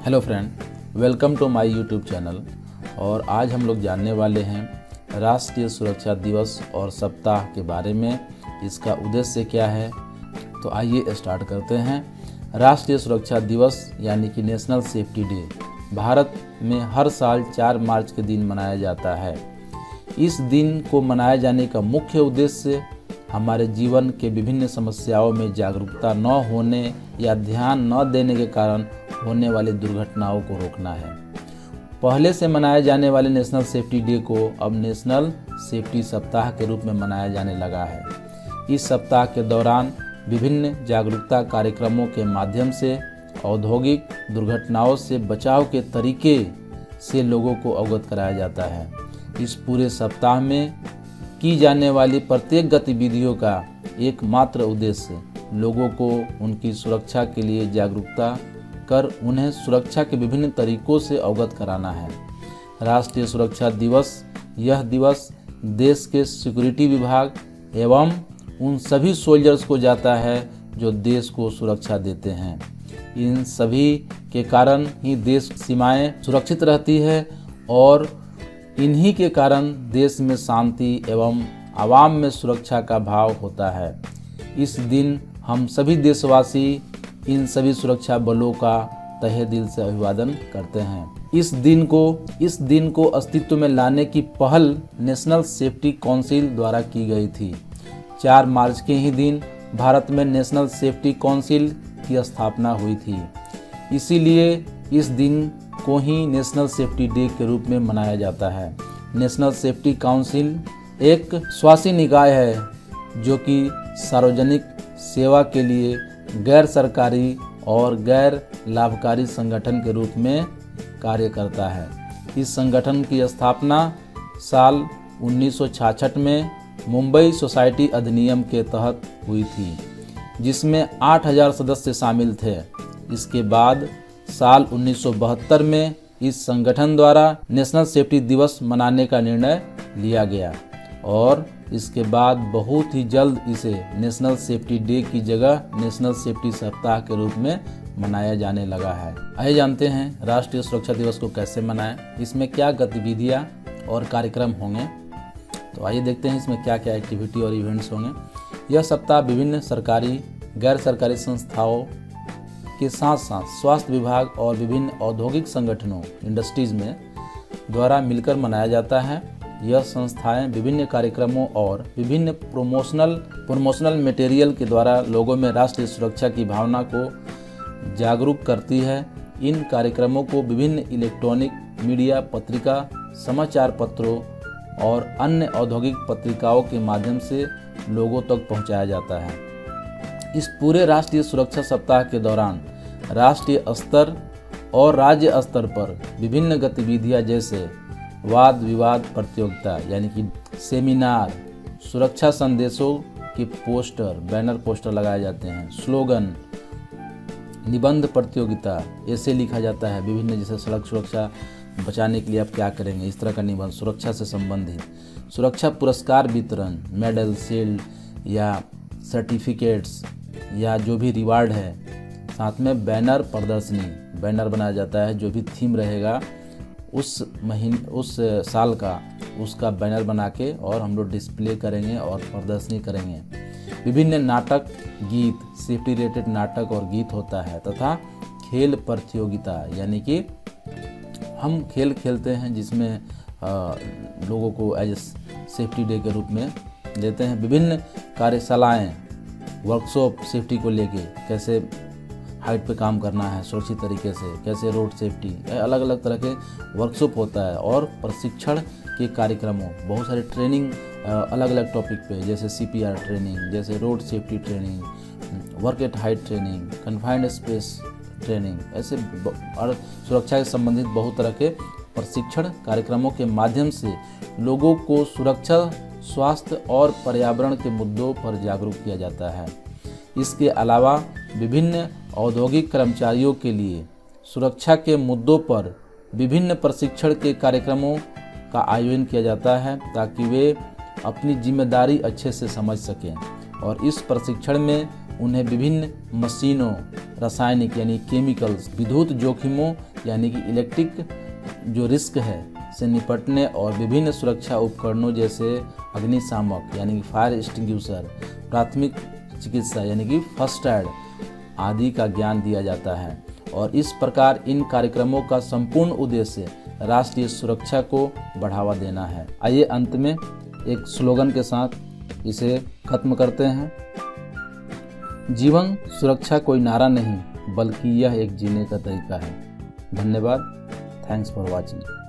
Hello friend, welcome to my YouTube channel. और आज हम लोग जानने वाले हैं राष्ट्रीय सुरक्षा दिवस और सप्ताह के बारे में। इसका उद्देश्य क्या है, तो आइए स्टार्ट करते हैं। राष्ट्रीय सुरक्षा दिवस यानी कि नेशनल सेफ्टी डे भारत में हर साल 4 मार्च के दिन मनाया जाता है। इस दिन को मनाए जाने का मुख्य उद्देश्य हमारे जीवन के विभिन्न समस्याओं में जागरूकता न होने या ध्यान न देने के कारण होने वाली दुर्घटनाओं को रोकना है। पहले से मनाए जाने वाले नेशनल सेफ्टी डे को अब नेशनल सेफ्टी सप्ताह के रूप में मनाया जाने लगा है। इस सप्ताह के दौरान विभिन्न जागरूकता कार्यक्रमों के माध्यम से औद्योगिक दुर्घटनाओं से बचाव के तरीके से लोगों को अवगत कराया जाता है। इस पूरे सप्ताह में की जाने वाली प्रत्येक गतिविधियों का एकमात्र उद्देश्य लोगों को उनकी सुरक्षा के लिए जागरूकता कर उन्हें सुरक्षा के विभिन्न तरीकों से अवगत कराना है। राष्ट्रीय सुरक्षा दिवस यह दिवस देश के सिक्योरिटी विभाग एवं उन सभी सोल्जर्स को जाता है जो देश को सुरक्षा देते हैं। इन सभी के कारण ही देश सीमाएं सुरक्षित रहती है और इन्हीं के कारण देश में शांति एवं आवाम में सुरक्षा का भाव होता है। इस दिन हम सभी देशवासी इन सभी सुरक्षा बलों का तहे दिल से अभिवादन करते हैं। इस दिन को अस्तित्व में लाने की पहल नेशनल सेफ्टी काउंसिल द्वारा की गई थी। 4 मार्च के ही दिन भारत में नेशनल सेफ्टी काउंसिल की स्थापना हुई थी। इसीलिए इस दिन को ही नेशनल सेफ्टी डे के रूप में मनाया जाता है। नेशनल सेफ्टी काउंसिल एक स्वासी निकाय है जो कि सार्वजनिक सेवा के लिए गैर सरकारी और गैर लाभकारी संगठन के रूप में कार्य करता है। इस संगठन की स्थापना साल 1966 में मुंबई सोसाइटी अधिनियम के तहत हुई थी, जिसमें 8000 सदस्य शामिल थे। इसके बाद साल 1972 में इस संगठन द्वारा नेशनल सेफ्टी दिवस मनाने का निर्णय लिया गया और इसके बाद बहुत ही जल्द इसे नेशनल सेफ्टी डे की जगह नेशनल सेफ्टी सप्ताह के रूप में मनाया जाने लगा है। आइए जानते हैं राष्ट्रीय सुरक्षा दिवस को कैसे मनाएं, इसमें क्या गतिविधियां और कार्यक्रम होंगे। तो आइए देखते हैं इसमें क्या क्या एक्टिविटी और इवेंट्स होंगे। यह सप्ताह विभिन्न सरकारी गैर सरकारी संस्थाओं के साथ साथ स्वास्थ्य विभाग और विभिन्न औद्योगिक संगठनों इंडस्ट्रीज में द्वारा मिलकर मनाया जाता है। यह संस्थाएं विभिन्न कार्यक्रमों और विभिन्न प्रमोशनल मटेरियल के द्वारा लोगों में राष्ट्रीय सुरक्षा की भावना को जागरूक करती है। इन कार्यक्रमों को विभिन्न इलेक्ट्रॉनिक मीडिया, पत्रिका, समाचार पत्रों और अन्य औद्योगिक पत्रिकाओं के माध्यम से लोगों तक पहुंचाया जाता है। इस पूरे राष्ट्रीय सुरक्षा सप्ताह के दौरान राष्ट्रीय स्तर और राज्य स्तर पर विभिन्न गतिविधियां जैसे वाद विवाद प्रतियोगिता यानी कि सेमिनार, सुरक्षा संदेशों के पोस्टर, बैनर पोस्टर लगाए जाते हैं, स्लोगन, निबंध प्रतियोगिता, ऐसे लिखा जाता है विभिन्न, जैसे सड़क सुरक्षा बचाने के लिए आप क्या करेंगे, इस तरह का निबंध, सुरक्षा से संबंधित, सुरक्षा पुरस्कार वितरण, मेडल, शील्ड या सर्टिफिकेट्स या जो भी रिवार्ड है। साथ में बैनर प्रदर्शनी, बैनर बनाया जाता है जो भी थीम रहेगा उस साल का, उसका बैनर बना के और हम लोग डिस्प्ले करेंगे और प्रदर्शनी करेंगे। विभिन्न नाटक, गीत, सेफ्टी रिलेटेड नाटक और गीत होता है तथा खेल प्रतियोगिता यानी कि हम खेल खेलते हैं जिसमें लोगों को एज सेफ्टी डे के रूप में लेते हैं। विभिन्न कार्यशालाएं, वर्कशॉप सेफ्टी को लेके, कैसे हाइट पे काम करना है सुरक्षित तरीके से, कैसे रोड सेफ्टी, अलग अलग तरह के वर्कशॉप होता है। और प्रशिक्षण के कार्यक्रमों, बहुत सारे ट्रेनिंग अलग अलग टॉपिक पे, जैसे CPR ट्रेनिंग, जैसे road safety training, work at height training, confined space training, ऐसे और सुरक्षा से संबंधित बहुत तरह के प्रशिक्षण कार्यक्रमों के माध्यम से लोगों को सुरक्षा, स्वास्थ्य और पर्यावरण के मुद्दों पर जागरूक किया जाता है। इसके अलावा विभिन्न औद्योगिक कर्मचारियों के लिए सुरक्षा के मुद्दों पर विभिन्न प्रशिक्षण के कार्यक्रमों का आयोजन किया जाता है ताकि वे अपनी जिम्मेदारी अच्छे से समझ सकें। और इस प्रशिक्षण में उन्हें विभिन्न मशीनों, रासायनिक यानी केमिकल्स, विद्युत जोखिमों यानी कि इलेक्ट्रिक जो रिस्क है से निपटने और विभिन्न सुरक्षा उपकरणों जैसे अग्निशामक यानी कि फायर एक्सटिंग्विशर, प्राथमिक चिकित्सा यानी कि फर्स्ट एड आदि का ज्ञान दिया जाता है। और इस प्रकार इन कार्यक्रमों का संपूर्ण उद्देश्य राष्ट्रीय सुरक्षा को बढ़ावा देना है। आइए अंत में एक स्लोगन के साथ इसे खत्म करते हैं। जीवन सुरक्षा कोई नारा नहीं बल्कि यह एक जीने का तरीका है। धन्यवाद। Thanks for watching.